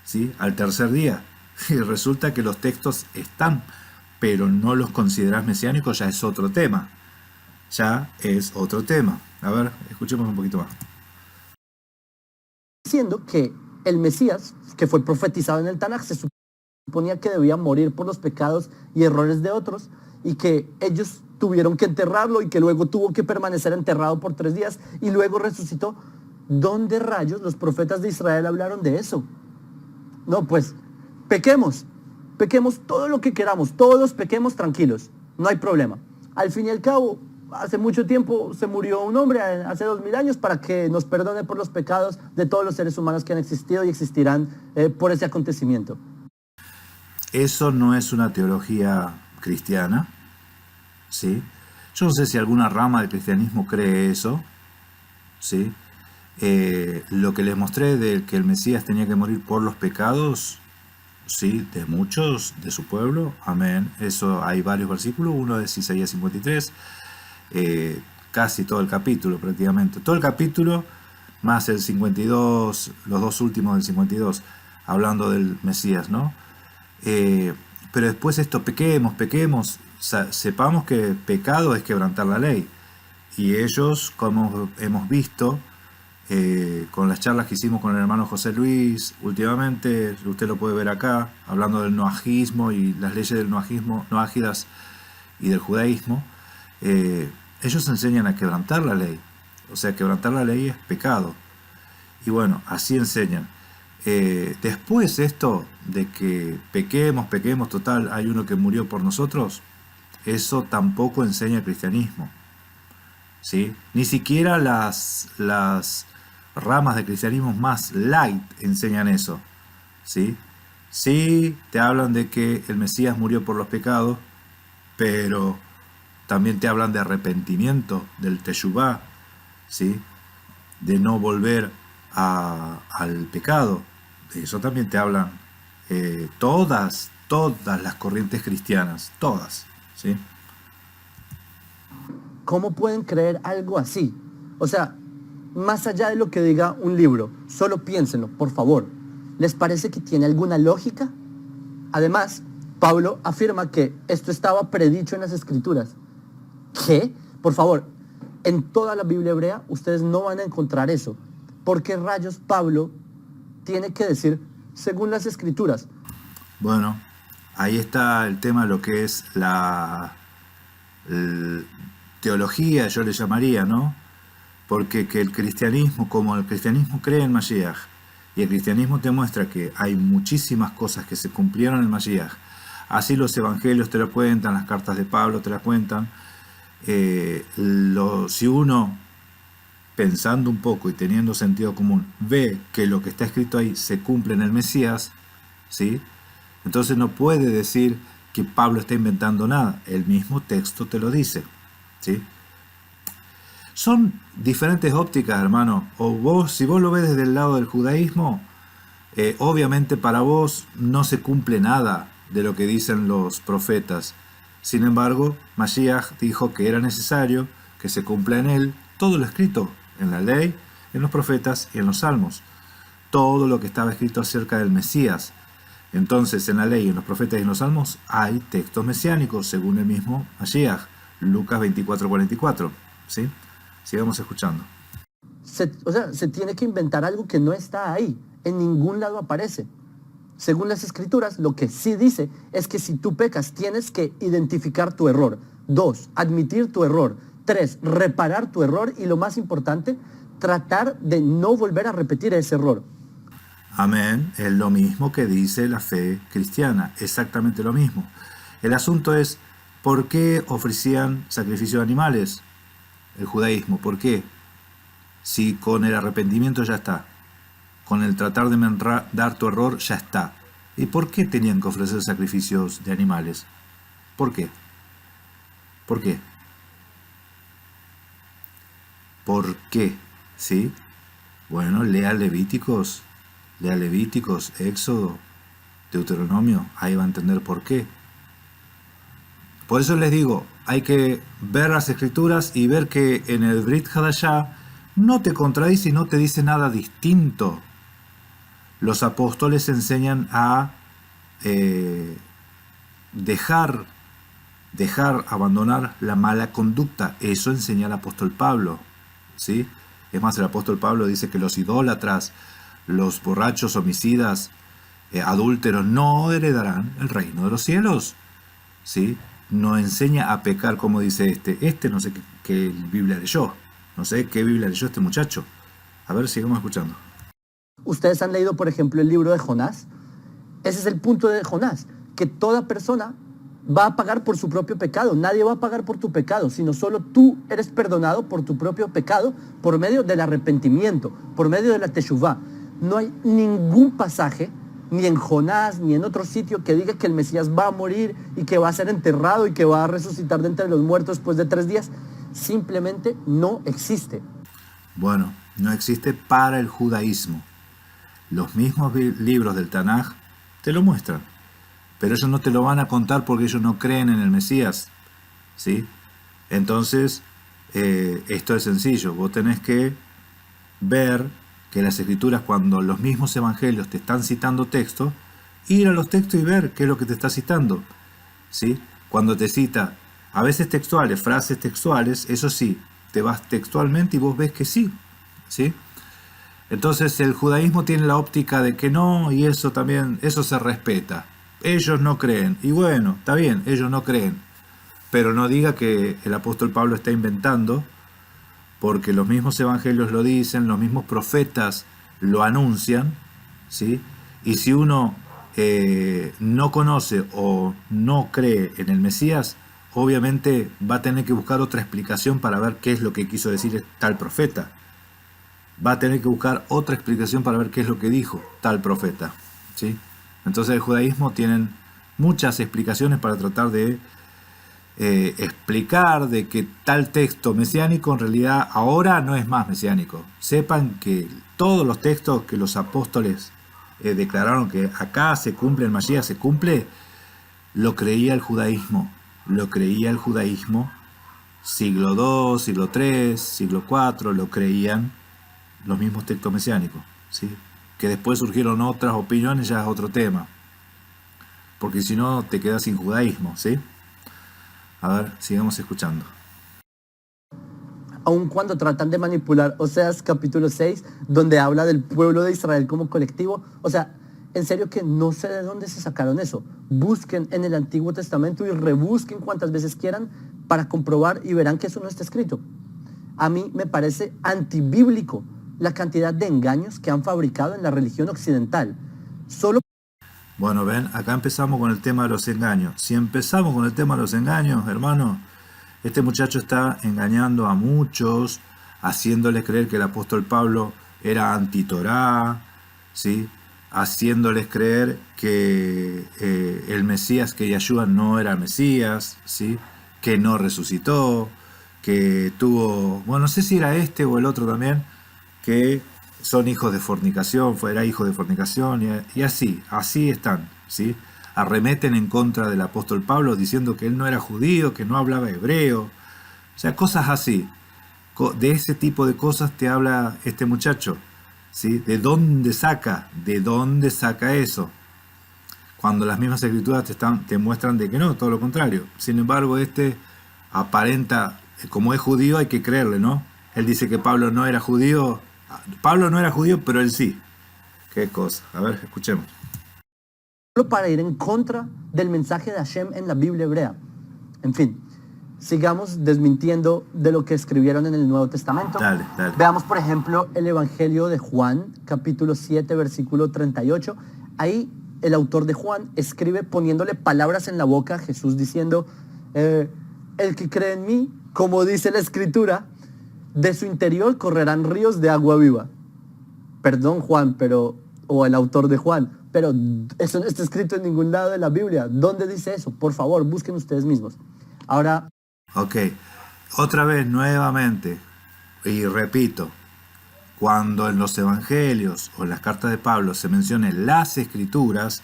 ¿Sí? Al tercer día. Y resulta que los textos están, pero no los consideras mesiánicos, ya es otro tema. A ver, escuchemos un poquito más. Diciendo que el Mesías, que fue profetizado en el Tanaj, se suponía que debía morir por los pecados y errores de otros, y que ellos tuvieron que enterrarlo y que luego tuvo que permanecer enterrado por 3 días y luego resucitó. ¿Dónde rayos los profetas de Israel hablaron de eso? No, pues, pequemos todo lo que queramos, todos pequemos tranquilos, no hay problema. Al fin y al cabo, hace mucho tiempo se murió un hombre, hace 2000 años, para que nos perdone por los pecados de todos los seres humanos que han existido y existirán por ese acontecimiento. Eso no es una teología cristiana, ¿sí? Yo no sé si alguna rama del cristianismo cree eso, ¿sí? Lo que les mostré de que el Mesías tenía que morir por los pecados, sí, de muchos de su pueblo, amén. Eso hay varios versículos, uno es Isaías 53, casi todo el capítulo prácticamente. Todo el capítulo, más el 52, los dos últimos del 52, hablando del Mesías, ¿no? Pero después esto, pequemos, sepamos que pecado es quebrantar la ley. Y ellos, como hemos visto, con las charlas que hicimos con el hermano José Luis últimamente, usted lo puede ver acá, hablando del noajismo y las leyes del noajismo, noágidas y del judaísmo, ellos enseñan a quebrantar la ley. O sea, quebrantar la ley es pecado. Y bueno, así enseñan. Después esto de que pequemos, total, hay uno que murió por nosotros, eso tampoco enseña el cristianismo, ¿sí? Ni siquiera las ramas del cristianismo más light enseñan eso, ¿sí? Sí, te hablan de que el Mesías murió por los pecados, pero también te hablan de arrepentimiento, del teshuvá, ¿sí? De no volver al pecado. De eso también te hablan todas las corrientes cristianas, todas, ¿sí? ¿Cómo pueden creer algo así? O sea, más allá de lo que diga un libro, solo piénsenlo, por favor. ¿Les parece que tiene alguna lógica? Además, Pablo afirma que esto estaba predicho en las Escrituras. ¿Qué? Por favor, en toda la Biblia hebrea ustedes no van a encontrar eso. ¿Por qué rayos Pablo tiene que decir, según las Escrituras. Bueno, ahí está el tema de lo que es la teología, yo le llamaría, ¿no? Porque que el cristianismo, como el cristianismo cree en Mashiach, y el cristianismo te muestra que hay muchísimas cosas que se cumplieron en Mashiach, así los evangelios te lo cuentan, las cartas de Pablo te las cuentan, si uno, pensando un poco y teniendo sentido común, ve que lo que está escrito ahí se cumple en el Mesías, ¿sí? Entonces no puede decir que Pablo está inventando nada, el mismo texto te lo dice, ¿sí? Son diferentes ópticas, hermano. O vos, si vos lo ves desde el lado del judaísmo, obviamente para vos no se cumple nada de lo que dicen los profetas. Sin embargo, Mashiach dijo que era necesario que se cumpla en él todo lo escrito en la ley, en los profetas y en los salmos. Todo lo que estaba escrito acerca del Mesías. Entonces, en la ley, en los profetas y en los salmos hay textos mesiánicos, según el mismo Mashiach. Lucas 24:44. ¿Sí? Sigamos escuchando. Se tiene que inventar algo que no está ahí. En ningún lado aparece. Según las Escrituras, lo que sí dice es que si tú pecas, tienes que identificar tu error. 2, admitir tu error. 3, reparar tu error. Y lo más importante, tratar de no volver a repetir ese error. Amén. Es lo mismo que dice la fe cristiana. Exactamente lo mismo. El asunto es, ¿por qué ofrecían sacrificios de animales? El judaísmo, ¿por qué? Si con el arrepentimiento ya está, con el tratar de enmendar tu error ya está. ¿Y por qué tenían que ofrecer sacrificios de animales? ¿Por qué? ¿Por qué? ¿Por qué? ¿Sí? Bueno, lea Levíticos, Éxodo, Deuteronomio, ahí va a entender por qué. Por eso les digo, hay que ver las Escrituras y ver que en el Brit Hadashah no te contradice y no te dice nada distinto. Los apóstoles enseñan a abandonar la mala conducta. Eso enseña el apóstol Pablo, ¿sí? Es más, el apóstol Pablo dice que los idólatras, los borrachos, homicidas, adúlteros, no heredarán el reino de los cielos, ¿sí? No enseña a pecar como dice no sé qué Biblia leyó, no sé qué Biblia leyó este muchacho. A ver, sigamos escuchando. Ustedes han leído, por ejemplo, el libro de Jonás. Ese es el punto de Jonás, que toda persona va a pagar por su propio pecado. Nadie va a pagar por tu pecado, sino solo tú eres perdonado por tu propio pecado por medio del arrepentimiento, por medio de la teshuvá. No hay ningún pasaje, ni en Jonás, ni en otro sitio, que diga que el Mesías va a morir y que va a ser enterrado y que va a resucitar de entre los muertos después de 3 días. Simplemente no existe. Bueno, no existe para el judaísmo. Los mismos libros del Tanaj te lo muestran, pero ellos no te lo van a contar porque ellos no creen en el Mesías, ¿sí? Entonces, esto es sencillo. Vos tenés que ver que las Escrituras, cuando los mismos evangelios te están citando textos, ir a los textos y ver qué es lo que te está citando, ¿sí? Cuando te cita, a veces textuales, frases textuales, eso sí, te vas textualmente y vos ves que sí, ¿sí? Entonces el judaísmo tiene la óptica de que no, y eso también, eso se respeta. Ellos no creen, y bueno, está bien, ellos no creen, pero no diga que el apóstol Pablo está inventando, porque los mismos evangelios lo dicen, los mismos profetas lo anuncian, ¿sí? Y si uno no conoce o no cree en el Mesías, obviamente va a tener que buscar otra explicación para ver qué es lo que quiso decir tal profeta. Va a tener que buscar otra explicación para ver qué es lo que dijo tal profeta, ¿sí? Entonces el judaísmo tiene muchas explicaciones para tratar de explicar de que tal texto mesiánico en realidad ahora no es más mesiánico. Sepan que todos los textos que los apóstoles declararon que acá se cumple, el Mashiach se cumple, lo creía el judaísmo. Lo creía el judaísmo. Siglo II, siglo III, siglo IV, lo creían los mismos textos mesiánicos, ¿sí? Que después surgieron otras opiniones, ya es otro tema. Porque si no, te quedas sin judaísmo, ¿sí? A ver, sigamos escuchando. Aun cuando tratan de manipular Oseas capítulo 6, donde habla del pueblo de Israel como colectivo, o sea, En serio que no sé de dónde se sacaron eso. Busquen en el Antiguo Testamento y rebusquen cuantas veces quieran para comprobar y verán que eso no está escrito. A mí me parece antibíblico la cantidad de engaños que han fabricado en la religión occidental. Solo Bueno, ven, acá empezamos con el tema de los engaños. Si empezamos con el tema de los engaños, hermano, este muchacho está engañando a muchos, haciéndoles creer que el apóstol Pablo era anti-Torá, ¿sí? Haciéndoles creer que el Mesías, que Yahshua no era Mesías, ¿sí? Que no resucitó, que tuvo, bueno, no sé si era este o el otro también, que son hijos de fornicación, era hijo de fornicación, y así están, ¿sí? Arremeten en contra del apóstol Pablo diciendo que él no era judío, que no hablaba hebreo, o sea, cosas así. De ese tipo de cosas te habla este muchacho, ¿sí? ¿De dónde saca eso? Cuando las mismas escrituras te muestran de que no, todo lo contrario. Sin embargo, este aparenta, como es judío hay que creerle, ¿no? Él dice que Pablo no era judío, pero él sí. Qué cosa. A ver, escuchemos. para ir en contra del mensaje de Hashem en la Biblia hebrea. En fin, sigamos desmintiendo de lo que escribieron en el Nuevo Testamento. Dale. Veamos, por ejemplo, el Evangelio de Juan, capítulo 7, versículo 38. Ahí el autor de Juan escribe poniéndole palabras en la boca a Jesús diciendo, el que cree en mí, como dice la Escritura, de su interior correrán ríos de agua viva. Perdón, Juan, o el autor de Juan, pero eso no está escrito en ningún lado de la Biblia. ¿Dónde dice eso? Por favor, busquen ustedes mismos. Ahora... Ok, otra vez, nuevamente, y repito, cuando en los evangelios o en las cartas de Pablo se mencionen las escrituras,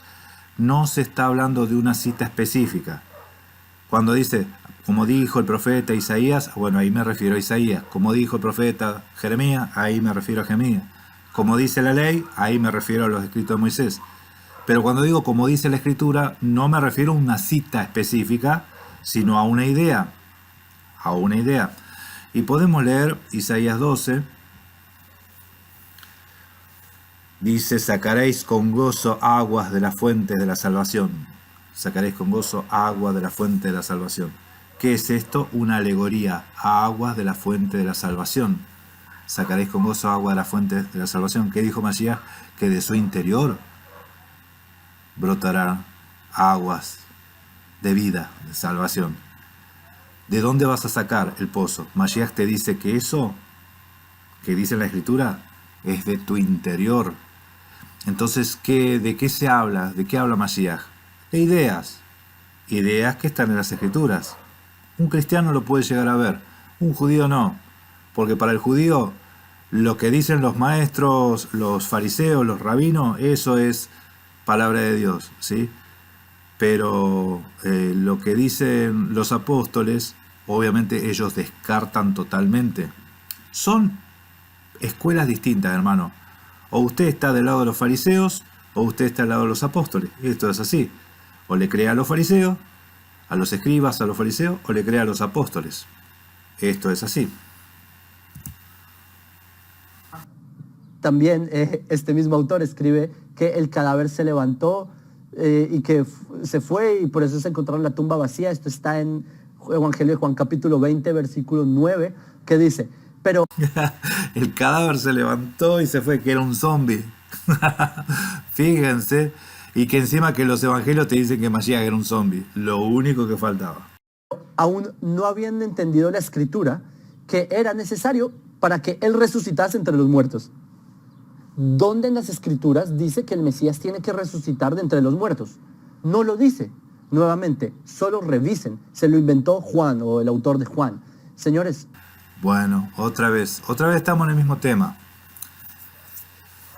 no se está hablando de una cita específica. Cuando dice, como dijo el profeta Isaías, bueno, ahí me refiero a Isaías. Como dijo el profeta Jeremías, ahí me refiero a Jeremías. Como dice la ley, ahí me refiero a los escritos de Moisés. Pero cuando digo como dice la escritura, no me refiero a una cita específica, sino a una idea. Y podemos leer Isaías 12. Dice, sacaréis con gozo aguas de la fuente de la salvación. Sacaréis con gozo agua de la fuente de la salvación. ¿Qué es esto? Una alegoría a aguas de la fuente de la salvación. Sacaréis con gozo agua de la fuente de la salvación. ¿Qué dijo Mashiach? Que de su interior brotarán aguas de vida, de salvación. ¿De dónde vas a sacar el pozo? Mashiach te dice que eso que dice en la Escritura es de tu interior. Entonces, ¿de qué se habla? ¿De qué habla Mashiach? De ideas. Ideas que están en las Escrituras. Un cristiano lo puede llegar a ver, un judío no. Porque para el judío, lo que dicen los maestros, los fariseos, los rabinos, eso es palabra de Dios, ¿sí? Pero lo que dicen los apóstoles, obviamente ellos descartan totalmente. Son escuelas distintas, hermano. O usted está del lado de los fariseos, o usted está del lado de los apóstoles. Esto es así. O le cree a los fariseos, a los escribas, a los fariseos, o le cree a los apóstoles. Esto es así. También este mismo autor escribe que el cadáver se levantó y que se fue y por eso se encontraron la tumba vacía. Esto está en Evangelio de Juan capítulo 20, versículo 9, que dice, pero... el cadáver se levantó y se fue, que era un zombie. Fíjense, y que encima que los evangelios te dicen que Mashiach era un zombie, lo único que faltaba. Aún no habían entendido la Escritura que era necesario para que Él resucitase entre los muertos. ¿Dónde en las Escrituras dice que el Mesías tiene que resucitar de entre los muertos? No lo dice. Nuevamente, solo revisen. Se lo inventó Juan o el autor de Juan. Señores. Bueno, otra vez estamos en el mismo tema.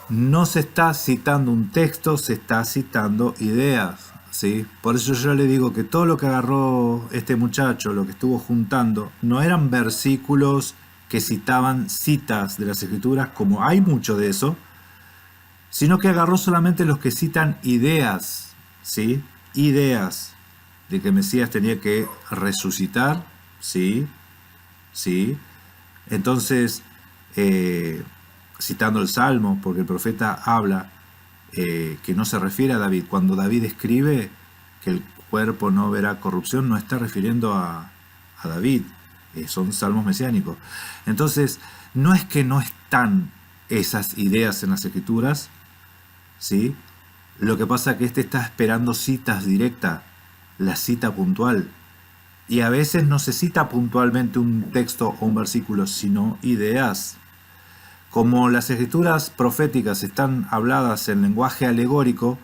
No se está citando un texto, se está citando ideas, ¿sí? Por eso yo le digo que todo lo que agarró este muchacho, lo que estuvo juntando, no eran versículos que citaban citas de las Escrituras, como hay mucho de eso, sino que agarró solamente los que citan ideas, ¿sí? Ideas de que Mesías tenía que resucitar, ¿sí? Entonces, citando el Salmo, porque el profeta habla que no se refiere a David. Cuando David escribe que el cuerpo no verá corrupción, no está refiriendo a David, son salmos mesiánicos. Entonces, no es que no están esas ideas en las escrituras, ¿sí? Lo que pasa es que está esperando citas directas, la cita puntual. Y a veces no se cita puntualmente un texto o un versículo, sino ideas. Como las escrituras proféticas están habladas en lenguaje alegórico,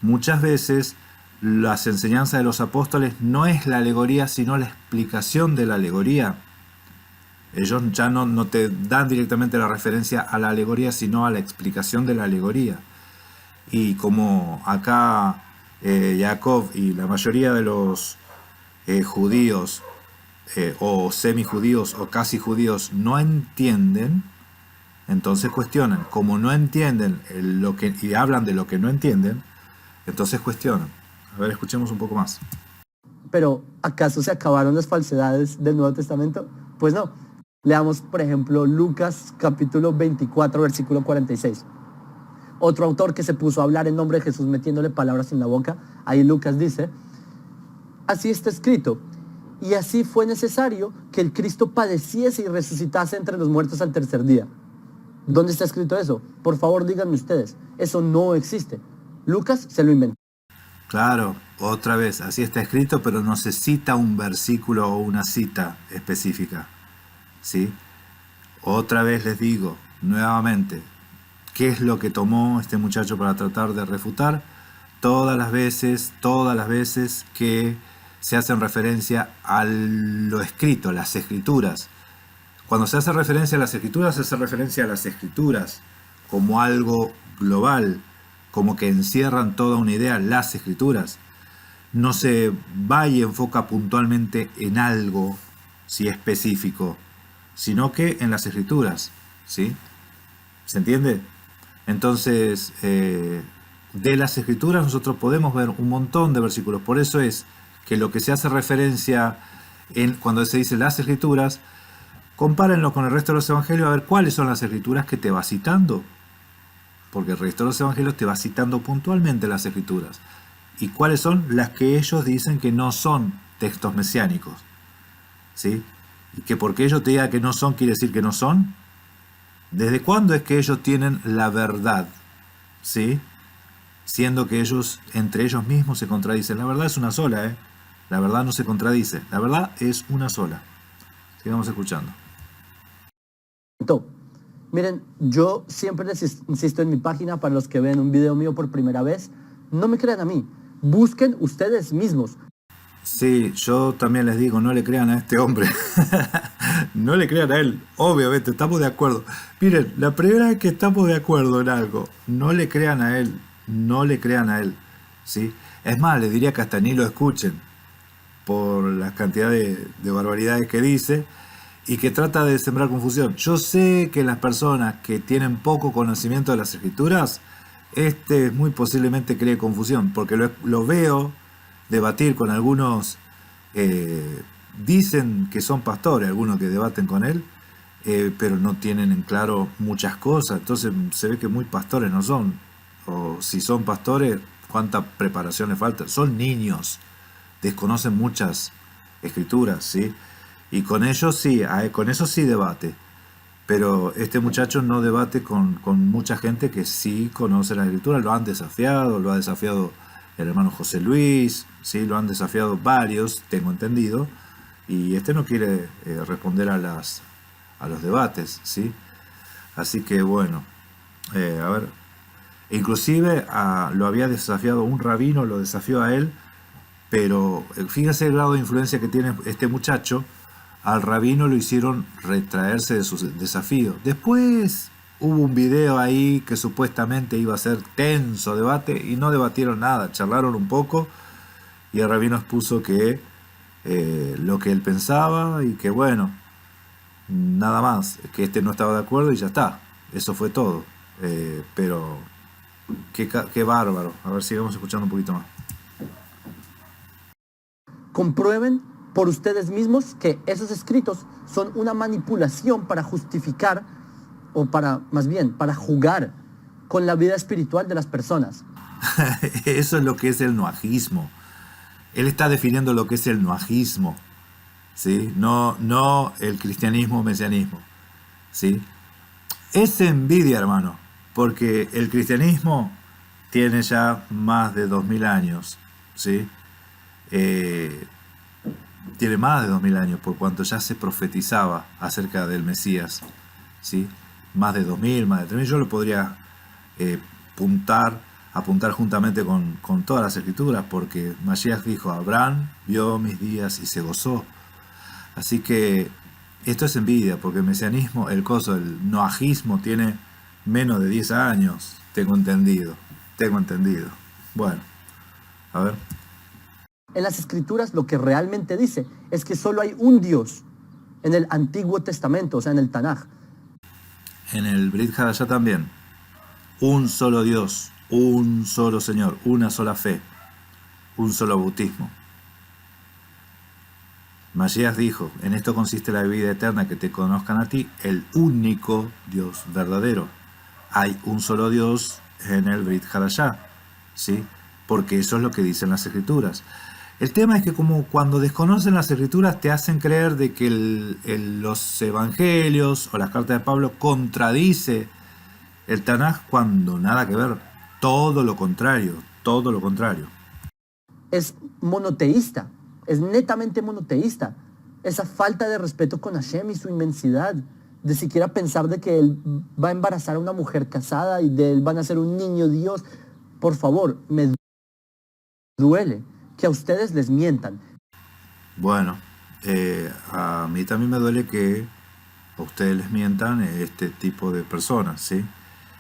muchas veces las enseñanzas de los apóstoles no es la alegoría, sino la explicación de la alegoría. Ellos ya no te dan directamente la referencia a la alegoría, sino a la explicación de la alegoría. Y como acá Jacob y la mayoría de los judíos o semijudíos o casi judíos no entienden, entonces cuestionan. Como no entienden y hablan de lo que no entienden, entonces cuestionan. A ver, escuchemos un poco más. Pero, ¿acaso se acabaron las falsedades del Nuevo Testamento? Pues no. Leamos, por ejemplo, Lucas capítulo 24, versículo 46. Otro autor que se puso a hablar en nombre de Jesús metiéndole palabras en la boca. Ahí Lucas dice: así está escrito, y así fue necesario que el Cristo padeciese y resucitase entre los muertos al tercer día. ¿Dónde está escrito eso? Por favor, díganme ustedes. Eso no existe. Lucas se lo inventó. Claro, otra vez, así está escrito, pero no se cita un versículo o una cita específica, ¿sí? Otra vez les digo, nuevamente, ¿qué es lo que tomó este muchacho para tratar de refutar? Todas las veces que se hacen referencia a lo escrito, las escrituras. Cuando se hace referencia a las escrituras, se hace referencia a las escrituras como algo global, como que encierran toda una idea, las escrituras. No se va y enfoca puntualmente en algo, si específico, sino que en las escrituras, ¿sí? ¿Se entiende? Entonces, de las escrituras nosotros podemos ver un montón de versículos. Por eso es que lo que se hace referencia cuando se dice las escrituras, compárenlo con el resto de los evangelios a ver cuáles son las escrituras que te va citando. Porque el resto de los evangelios te va citando puntualmente las escrituras. ¿Y cuáles son? Las que ellos dicen que no son textos mesiánicos, ¿sí? Y que porque ellos te digan que no son, quiere decir que no son. ¿Desde cuándo es que ellos tienen la verdad? ¿Sí? Siendo que ellos, entre ellos mismos, se contradicen. La verdad es una sola, ¿eh? La verdad no se contradice. La verdad es una sola. Sigamos escuchando. Miren, yo siempre les insisto en mi página, para los que ven un video mío por primera vez, no me crean a mí, busquen ustedes mismos. Sí, yo también les digo, no le crean a este hombre. No le crean a él, obviamente, estamos de acuerdo. Miren, la primera vez que estamos de acuerdo en algo, no le crean a él, no le crean a él, ¿sí? Es más, les diría que hasta ni lo escuchen por la cantidad de barbaridades que dice y que trata de sembrar confusión. Yo sé que las personas que tienen poco conocimiento de las escrituras, muy posiblemente cree confusión, porque lo veo debatir con algunos, dicen que son pastores, algunos que debaten con él, pero no tienen en claro muchas cosas, entonces se ve que muy pastores no son, o si son pastores, cuánta preparación les falta, son niños, desconocen muchas escrituras, ¿sí? Y con ellos sí, con eso sí debate, pero este muchacho no debate con mucha gente que sí conoce la escritura, lo ha desafiado el hermano José Luis, ¿sí? Lo han desafiado varios, tengo entendido, y no quiere responder a los debates, ¿sí? Así que bueno, a ver, inclusive lo había desafiado un rabino, lo desafió a él, pero fíjense el grado de influencia que tiene este muchacho. Al rabino lo hicieron retraerse de su desafío. Después hubo un video ahí que supuestamente iba a ser tenso debate y no debatieron nada, charlaron un poco y el rabino expuso que lo que él pensaba y que bueno, nada más, que no estaba de acuerdo y ya está, eso fue todo. Pero qué bárbaro. A ver, sigamos escuchando un poquito más. Comprueben por ustedes mismos que esos escritos son una manipulación para justificar, o para, más bien, para jugar con la vida espiritual de las personas. Eso es lo que es el noajismo. Él está definiendo lo que es el noajismo, ¿sí? No el cristianismo mesianismo, ¿sí? Es envidia, hermano, porque el cristianismo tiene ya más de 2000 años, ¿sí? Tiene más de 2000 años, por cuanto ya se profetizaba acerca del Mesías, ¿sí? Más de 2000, más de 3000. Yo lo podría apuntar juntamente con todas las escrituras, porque Mashiach dijo: Abraham vio mis días y se gozó. Así que esto es envidia, porque el mesianismo, el noajismo tiene menos de 10 años, tengo entendido. Bueno, a ver. En las escrituras lo que realmente dice es que solo hay un Dios en el Antiguo Testamento, o sea, en el Tanaj. En el Brit Hadashah también. Un solo Dios, un solo Señor, una sola fe, un solo bautismo. Mashiach dijo: en esto consiste la vida eterna, que te conozcan a ti, el único Dios verdadero. Hay un solo Dios en el Brit Hadashah, ¿sí? Porque eso es lo que dicen las escrituras. El tema es que, como cuando desconocen las escrituras, te hacen creer de que los evangelios o las cartas de Pablo contradice el Tanaj, cuando nada que ver. Todo lo contrario, todo lo contrario. Es monoteísta, es netamente monoteísta. Esa falta de respeto con Hashem y su inmensidad, de siquiera pensar de que él va a embarazar a una mujer casada y de él van a ser un niño Dios. Por favor, me duele que a ustedes les mientan. Bueno, a mí también me duele que a ustedes les mientan este tipo de personas, ¿sí?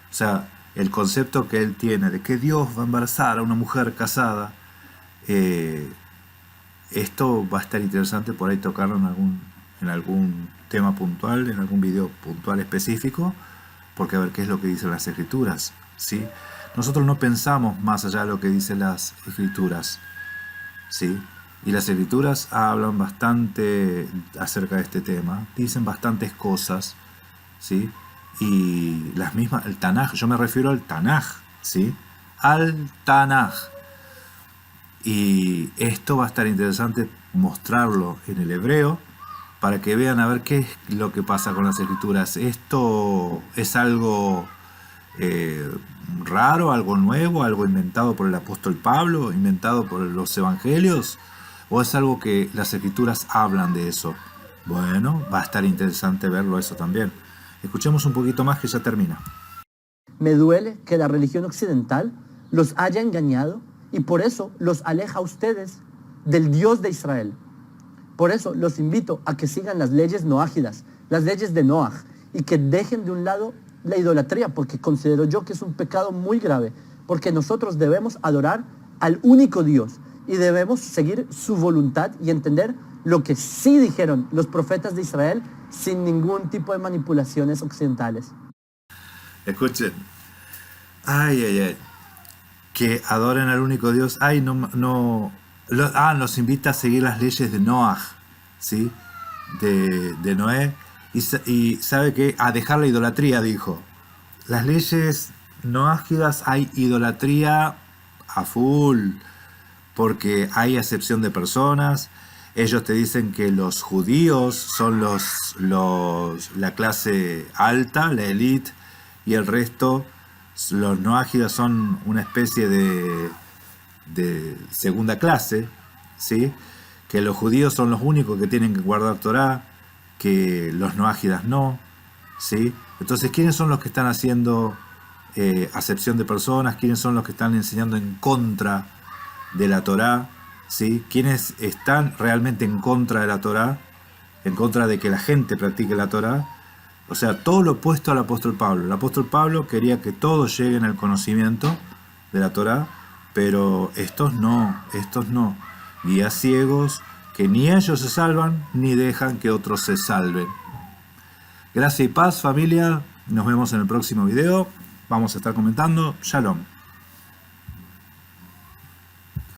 O sea, el concepto que él tiene de que Dios va a embarazar a una mujer casada, esto va a estar interesante por ahí tocarlo en algún tema puntual, en algún video puntual específico, porque a ver qué es lo que dicen las escrituras, ¿sí? Nosotros no pensamos más allá de lo que dicen las escrituras, ¿sí? Y las escrituras hablan bastante acerca de este tema, dicen bastantes cosas, ¿sí? Y las mismas, el Tanaj, yo me refiero al Tanaj, ¿sí? Al Tanaj. Y esto va a estar interesante mostrarlo en el hebreo, para que vean a ver qué es lo que pasa con las escrituras. ¿Esto es algo raro, algo nuevo, algo inventado por el apóstol Pablo, inventado por los evangelios? ¿O es algo que las escrituras hablan de eso? Bueno, va a estar interesante verlo eso también. Escuchemos un poquito más, que ya termina. Me duele que la religión occidental los haya engañado y por eso los aleja a ustedes del Dios de Israel. Por eso los invito a que sigan las leyes noágidas, las leyes de Noaj, y que dejen de un lado la idolatría, porque considero yo que es un pecado muy grave, porque nosotros debemos adorar al único Dios y debemos seguir su voluntad y entender lo que sí dijeron los profetas de Israel sin ningún tipo de manipulaciones occidentales. Escuchen. Ay. Que adoren al único Dios. Ay, nos invita a seguir las leyes de Noaj, ¿sí? De Noé. Y sabe que a dejar la idolatría, dijo. Las leyes noágidas, hay idolatría a full, porque hay acepción de personas. Ellos te dicen que los judíos son la clase alta, la élite, y el resto, los noágidas, son una especie de segunda clase, ¿sí? Que los judíos son los únicos que tienen que guardar Torá, que los noágidas no, ¿sí? Entonces, ¿quiénes son los que están haciendo acepción de personas? ¿Quiénes son los que están enseñando en contra de la Torá? ¿Sí? ¿Quiénes están realmente en contra de la Torá? En contra de que la gente practique la Torá. O sea, todo lo opuesto al apóstol Pablo. El apóstol Pablo quería que todos lleguen al conocimiento de la Torá, pero estos no. Guías ciegos que ni ellos se salvan, ni dejan que otros se salven. Gracia y paz, familia. Nos vemos en el próximo video. Vamos a estar comentando. Shalom.